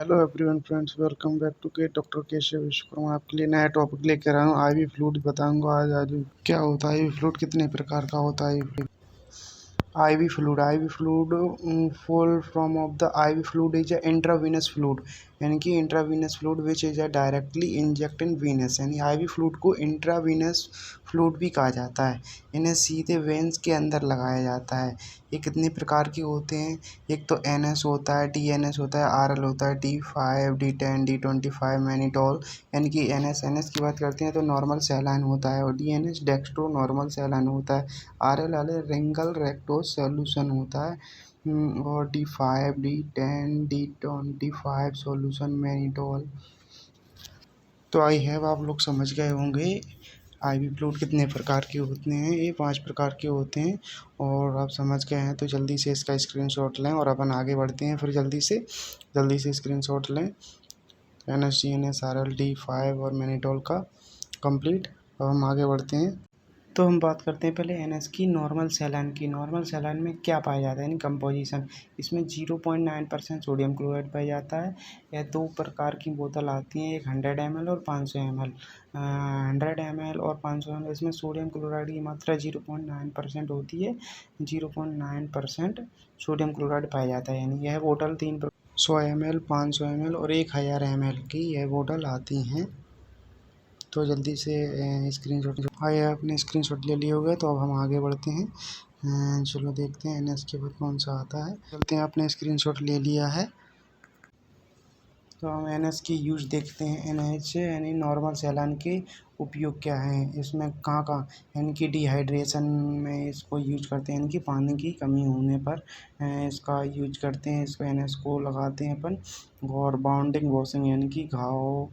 Hello everyone friends, welcome back to के doctor Keshav Vishwakarma. आपके लिए नया टॉपिक लेकर आया हूँ। आईवी फ्लूइड बताऊंगा आज क्या होता है। आईवी फ्लूइड कितने प्रकार का होता है। IV fluid full form of the IV fluid is a intravenous fluid, यानी कि intravenous fluid which is a directly inject in Venus, यानी आईवी फ्लूइड को इंट्रावीनस फ्लूइड भी कहा जाता है। इन्हें सीधे वेंस के अंदर लगाया जाता है। ये कितने प्रकार के होते हैं। एक तो NS होता है, TNS होता है, RL होता है, D5, D10, D25 मैनिटोल, यानी कि NS की बात करते हैं तो नॉर्मल सैलाइन होता है, और DNS डेक्स्ट्रो नॉर्मल सैलाइन होता है, RL वाले रिंगल रेक्टोस सॉल्यूशन होता है, और D5, D10, D25 solution mannitol. तो आई हैव आप लोग समझ गए होंगे आईवी फ्लूइड कितने प्रकार के होते हैं। ये 5 प्रकार के होते हैं, और आप समझ गए हैं तो जल्दी से इसका स्क्रीनशॉट लें और अपन आगे बढ़ते हैं। फिर जल्दी से स्क्रीनशॉट लें। NS, TNS, RL, D5 और मैनिटोल का कंप्लीट। अब हम आगे बढ़ते हैं। तो हम बात करते हैं पहले NS की, नॉर्मल सैलाइन की। नॉर्मल सैलाइन में क्या पाया जाता है, यानी कंपोजिशन। इसमें 0.9% सोडियम क्लोराइड पाया जाता है। यह 2 प्रकार की बोतल आती हैं, एक 100 ml और 500 ml। 100 ml और 500 ml, इसमें सोडियम क्लोराइड की मात्रा 0.9% होती है। 0.9% सोडियम क्लोराइड पाया जाता है। यानी यह बोतल 100 ml, 500 ml और 1000 ml की यह बोतल आती हैं। तो जल्दी से स्क्रीनशॉट आपने स्क्रीनशॉट ले लिया होगा। तो अब हम आगे बढ़ते हैं। चलो देखते हैं NS के बाद कौन सा आता है। चलते हैं, आपने स्क्रीनशॉट ले लिया है तो हम NS की यूज देखते हैं। NH यानी नॉर्मल सैलाइन के उपयोग क्या हैं, इसमें कहाँ यानी कि डिहाइड्रेशन में इसको यूज करते हैं, यानी कि पानी की कमी होने पर इसका यूज करते हैं। इसको NS को लगाते हैं अपन। और बाउंडिंग वॉशिंग, यानी कि घाव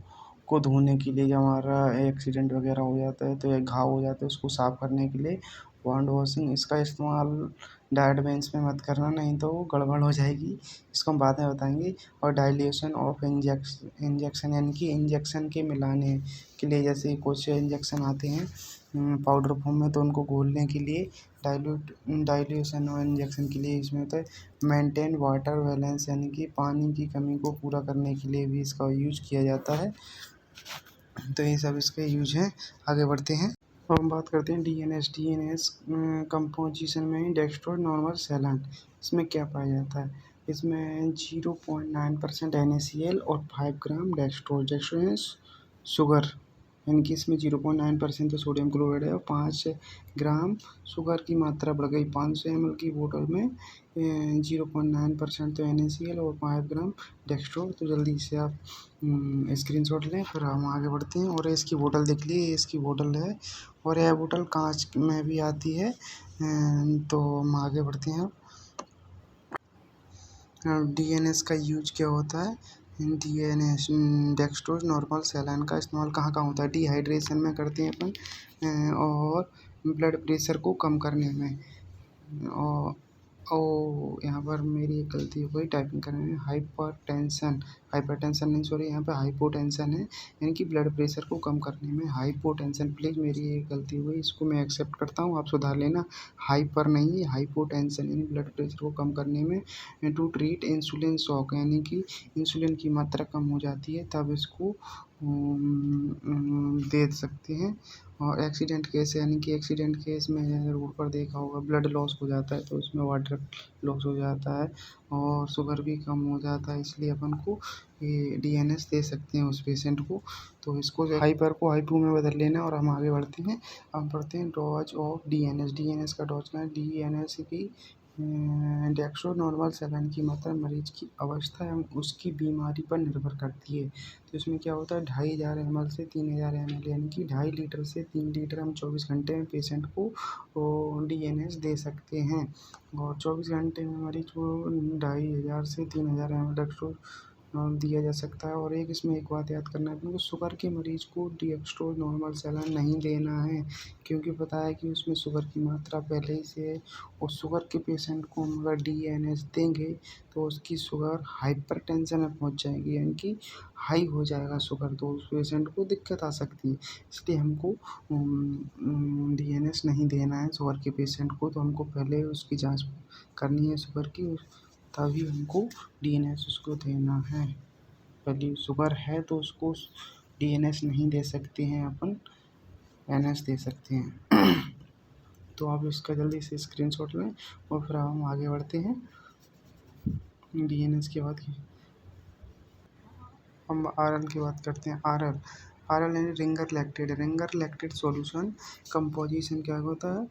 को धोने के लिए, जब हमारा एक्सीडेंट वगैरह हो जाता है तो एक घाव हो जाता है, उसको साफ़ करने के लिए वाउंड वॉशिंग। इसका इस्तेमाल डायरेक्ट बेंच में मत करना, नहीं तो गड़बड़ हो जाएगी। इसको हम बाद में बताएंगे। और डाइल्यूशन ऑफ इंजेक्शन, यानी कि इंजेक्शन के मिलाने के लिए, जैसे कुछ इंजेक्शन आते हैं पाउडर फॉर्म में, तो उनको घोलने के लिए डाइल्यूशन और इंजेक्शन के लिए इसमें होता है। मेंटेन वाटर बैलेंस, यानी कि पानी की कमी को पूरा करने के लिए भी इसका यूज किया जाता है। तो ये सब इसके यूज हैं। आगे बढ़ते हैं। अब हम बात करते हैं DNS कंपोजिशन में डेक्स्ट्रो नॉर्मल सैलाइन। इसमें क्या पाया जाता है। इसमें 0.9% NaCl और 5 ग्राम डेक्स्ट्रो शुगर, यानी कि इसमें 0.9% तो सोडियम क्लोराइड है, और 5 ग्राम शुगर की मात्रा बढ़ गई। 500 ml की बोतल में 0.9% तो NaCl और 5 ग्राम डेक्स्ट्रो। तो जल्दी से आप स्क्रीनशॉट लें, फिर हम आगे बढ़ते हैं। और इसकी बोतल देख लीजिए, इसकी बोतल है, और यह बोतल कांच में भी आती है। तो हम आगे बढ़ते हैं। DNS का यूज क्या होता है। DNS डेक्स्ट्रोज नॉर्मल सैलाइन का इस्तेमाल कहाँ कहाँ होता है। डिहाइड्रेशन में करते हैं अपन, और ब्लड प्रेशर को कम करने में। और यहाँ पर मेरी एक गलती हो गई टाइपिंग करने में। हाइपरटेंशन नहीं, सॉरी, यहाँ पे हाइपोटेंशन है, यानी कि ब्लड प्रेशर को कम करने में। हाइपोटेंशन, प्लीज़ मेरी एक गलती हो गई, इसको मैं एक्सेप्ट करता हूँ, आप सुधार लेना। हाइपर नहीं, हाइपोटेंशन, यानी ब्लड प्रेशर को कम करने में। टू ट्रीट इंसुलिन शॉक, यानी कि इंसुलिन की मात्रा कम हो जाती है, तब इसको दे सकते हैं। और एक्सीडेंट केस, यानी कि एक्सीडेंट केस में रोड पर देखा होगा ब्लड लॉस हो जाता है, तो उसमें वाटर लॉस हो जाता है, और शुगर भी कम हो जाता है, इसलिए अपन को ये DNS दे सकते हैं उस पेशेंट को। तो इसको हाइपर को हाइपो में बदल लेना। और हम आगे बढ़ते हैं। हम पढ़ते हैं डोज ऑफ DNS का डोज क्या है। DNS की डेक्स्ट्रो नॉर्मल सैलाइन की मात्रा मरीज की अवस्था एवं उसकी बीमारी पर निर्भर करती है। तो इसमें क्या होता है, 2500 ml से 3000 ml, यानी कि 2.5 लीटर से 3 लीटर हम 24 घंटे में पेशेंट को DNS दे सकते हैं। और 24 घंटे में मरीज को 2500 से 3000 ml डेक्स्ट्रो दिया जा सकता है। और इसमें एक बात याद करना है अपने को, शुगर के मरीज को डेक्स्ट्रो नॉर्मल सैलाइन नहीं देना है, क्योंकि पता है कि उसमें शुगर की मात्रा पहले ही से है, और शुगर के पेशेंट को हम अगर DNS देंगे तो उसकी शुगर हाइपरटेंशन में पहुंच जाएगी, यानी कि हाई हो जाएगा शुगर, तो उस पेशेंट को दिक्कत आ सकती है। इसलिए हमको DNS नहीं देना है शुगर के पेशेंट को। तो हमको पहले उसकी जांच करनी है शुगर की, तभी हमको DNS उसको देना है। वैल्यू शुगर है तो उसको DNS नहीं दे सकते हैं, अपन NS दे सकते हैं। तो आप इसका जल्दी से स्क्रीनशॉट लें और फिर हम आगे बढ़ते हैं। DNS के बाद हम RL की बात करते हैं। RL यानी रिंगर लैक्टेड सॉल्यूशन कंपोजिशन क्या होता है,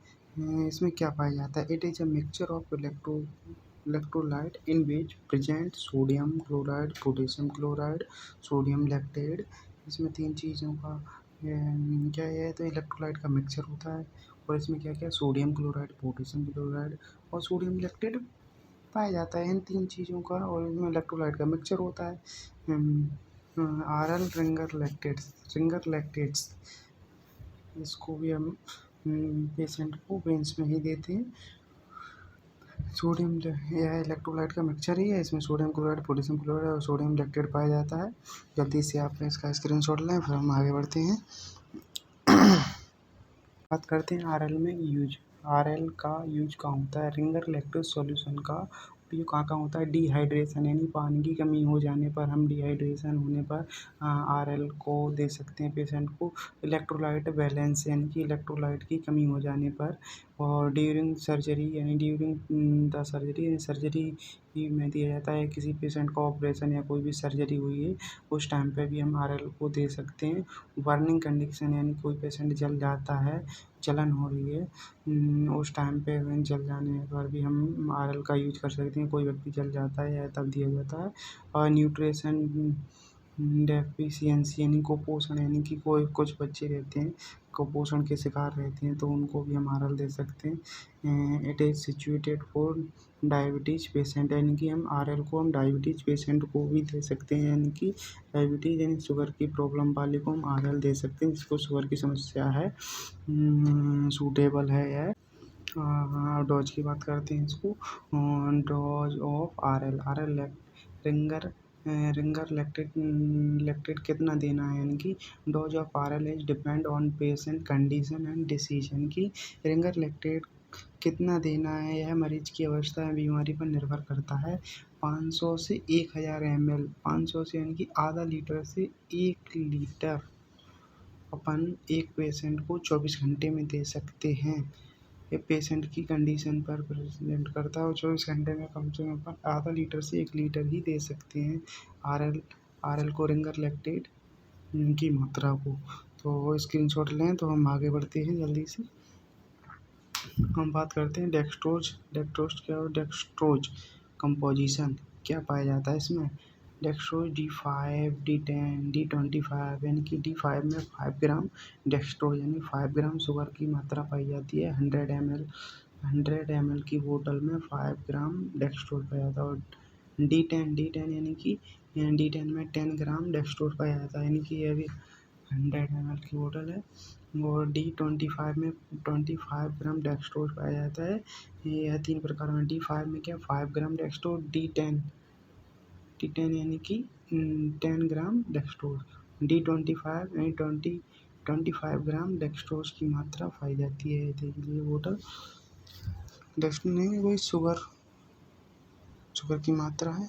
इसमें क्या पाया जाता है। It is a mixture of electrolyte in which present sodium chloride, potassium chloride, sodium lactate. इसमें तीन चीज़ों का क्या है, तो इलेक्ट्रोलाइट का मिक्सचर होता है और इसमें क्या क्या सोडियम क्लोराइड, पोटेशियम क्लोराइड और सोडियम लैक्टेट पाया जाता है। इन तीन चीज़ों का और इसमें इलेक्ट्रोलाइट का मिक्सचर होता है। RL रिंगर लैक्टेट्स, इसको भी हम पेशेंट को वेंस में ही देते हैं। सोडियम यह इलेक्ट्रोलाइट का मिक्सचर ही है, इसमें सोडियम क्लोराइड, पोटेशियम क्लोराइड और सोडियम लैक्टेट पाया जाता है। जल्दी से आप इसका स्क्रीनशॉट लें, फिर हम आगे बढ़ते हैं। बात करते हैं RL में यूज। RL का यूज कहाँ होता है, रिंगर लैक्टेट सॉल्यूशन का उपयोग कहाँ होता है। डिहाइड्रेशन यानी पानी की कमी हो जाने पर, हम डिहाइड्रेशन होने पर RL को दे सकते हैं पेशेंट को। इलेक्ट्रोलाइट बैलेंस यानी कि इलेक्ट्रोलाइट की कमी हो जाने पर, और ड्यूरिंग सर्जरी यानी ड्यूरिंग द सर्जरी में दिया जाता है। किसी पेशेंट का ऑपरेशन या कोई भी सर्जरी हुई है उस टाइम पे भी हम RL को दे सकते हैं। बर्निंग कंडीशन यानी कोई पेशेंट जल जाता है, जलन हो रही है, उस टाइम पे जल जाने पर भी हम RL का यूज कर सकते हैं। कोई व्यक्ति जल जाता है या तब दिया जाता है। और न्यूट्रिशन डेफिशिएंसी यानी कुपोषण, यानी कि कोई कुछ बच्चे रहते हैं कुपोषण के शिकार रहते हैं तो उनको भी हम RL दे सकते हैं। It is situated for diabetes patient, यानी कि हम RL को हम डायबिटीज़ पेशेंट को भी दे सकते हैं। यानी कि डायबिटीज़ यानी शुगर की प्रॉब्लम वाले को हम RL दे सकते हैं, जिसको शुगर की समस्या है। सूटेबल है यह। डोज की बात करते हैं इसको। Dose of RL ringer ringer lactate कितना देना है, यानी कि dose of RL is depend on patient condition and decision. की रिंगर लैक्टेट कितना देना है यह मरीज की अवस्था या बीमारी पर निर्भर करता है। 500 से 1000 ml, 500 से यानी कि आधा लीटर से 1 लीटर अपन एक पेशेंट को 24 घंटे में दे सकते हैं। ये पेशेंट की कंडीशन पर प्रेजेंट करता है और 24 घंटे में कम से कम अपन आधा लीटर से 1 लीटर ही दे सकते हैं RL को, रिंगर लैक्टेट की मात्रा को। तो स्क्रीनशॉट लें तो हम आगे बढ़ते हैं जल्दी से। हम बात करते हैं डेक्सट्रोज। डेक्सट्रोज कंपोजिशन क्या पाया जाता है इसमें। डेक्सट्रोज D5, D10, D25 यानी कि D5 में 5 ग्राम डेक्सट्रोज यानी 5 ग्राम शुगर की मात्रा पाई जाती है। 100 ml की बोतल में 5 ग्राम डेक्सट्रोज पाया जाता है। और D10 यानी कि D10 में 10 ग्राम डेक्सट्रोज पाया जाता है, यानी कि यह भी 100 ml की बोतल है। और D25 में 25 ग्राम डेक्सट्रोज पाया जाता है। यह 3 प्रकार में। D5 में क्या 5 ग्राम डेक्सट्रोज। D10 यानी कि 10 ग्राम डेक्सट्रोज। D25 यानी 25 ग्राम डेक्सट्रोज की मात्रा पाई जाती है। देख लीजिए बोतल, डेक्सट्रोज नहीं वही शुगर की मात्रा है।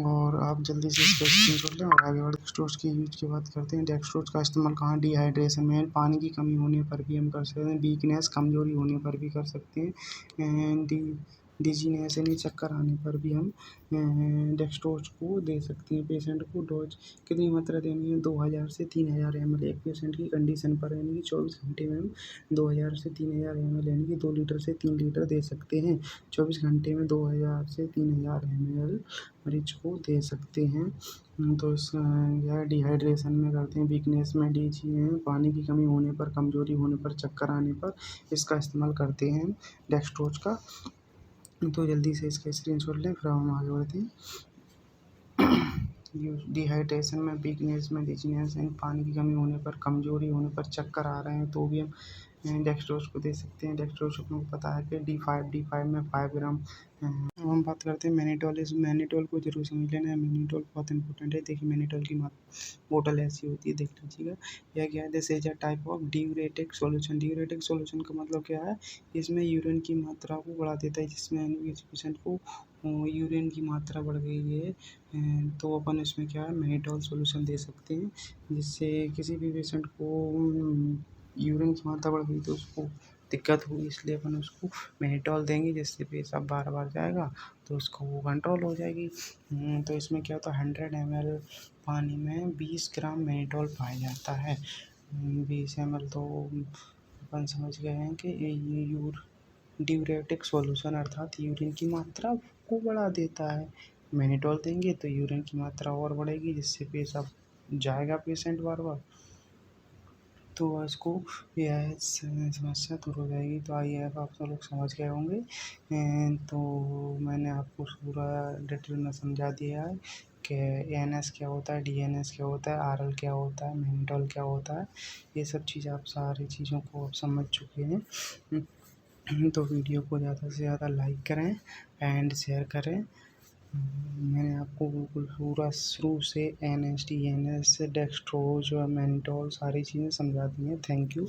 और आप जल्दी से इसका स्क्रीनशॉट लें और आगे बढ़े। डेक्सट्रोज की यूज की बात करते हैं। डेक्सट्रोज का इस्तेमाल कहाँ, डिहाइड्रेशन में, पानी की कमी होने पर भी हम कर सकते हैं। वीकनेस कमजोरी होने पर भी कर सकते हैं। डिजीनेस यानी चक्कर आने पर भी हम डेक्सट्रोज को दे सकते हैं पेशेंट को। डोज कितनी मात्रा देनी है, 2000 से 3000 ml एक पेशेंट की कंडीशन पर, यानी कि 24 घंटे में हम 2000 से 3000 ml यानी कि 2 लीटर से 3 लीटर दे सकते हैं। 24 घंटे में 2000 से 3000 ml मरीज को दे सकते हैं। तो इस यह डिहाइड्रेशन में करते हैं, वीकनेस में, डीजी में, पानी की कमी होने पर, कमजोरी होने पर, चक्कर आने पर इसका इस्तेमाल करते हैं डेक्सट्रोज का। तो जल्दी से इसका स्क्रीनशॉट लें, फिर हम आगे बढ़ते हैं। डिहाइड्रेशन में, वीकनेस में, डिजीनेस एंड पानी की कमी होने पर, कमजोरी होने पर, चक्कर आ रहे हैं तो भी हम डेक्सट्रोज को दे सकते हैं। डेक्सट्रोज अपने को पता है कि D5 में 5 ग्राम। अब हम बात करते हैं मैनिटोल। इस मैनिटोल को जरूर समझ लेना है, मैनिटोल बहुत इंपॉर्टेंट है। देखिए मैनिटोल की बोतल ऐसी होती है, देख लीजिएगा। यह क्या है, this is a type of diuretic solution. Diuretic solution का मतलब क्या है, इसमें यूरिन की मात्रा को बढ़ा देता है। जिसमें किसी पेशेंट को यूरिन की मात्रा बढ़ गई है तो अपन इसमें क्या है, मैनिटोल सॉल्यूशन दे सकते हैं। जिससे किसी भी पेशेंट को यूरिन की मात्रा बढ़ गई तो उसको दिक्कत होगी, इसलिए अपन उसको मैनिटोल देंगे, जिससे पेशाब बार बार जाएगा तो उसको वो कंट्रोल हो जाएगी। तो इसमें क्या होता है, 100 ml पानी में 20 ग्राम मैनिटोल पाया जाता है। 20 ml तो अपन समझ गए हैं कि ये डियूरेटिक सॉल्यूशन अर्थात यूरिन की मात्रा को बढ़ा देता है। मैनिटोल देंगे तो यूरिन की मात्रा और बढ़ेगी, जिससे पेशाब जाएगा पेशेंट बार बार, तो इसको यह समस्या दूर हो जाएगी। तो आइए अब आप सब लोग समझ गए होंगे। तो मैंने आपको पूरा डिटेल में समझा दिया है कि ANS क्या होता है, DNS क्या होता है, RL क्या होता है, मैनिटोल क्या होता है। ये सब चीज़ आप सारी चीज़ों को आप समझ चुके हैं। तो वीडियो को ज़्यादा से ज़्यादा लाइक करें एंड शेयर करें। मैंने आपको बिल्कुल पूरा शुरू से NS, DNS, डेक्सट्रोज, मैनिटोल सारी चीज़ें समझा दी हैं। Thank you.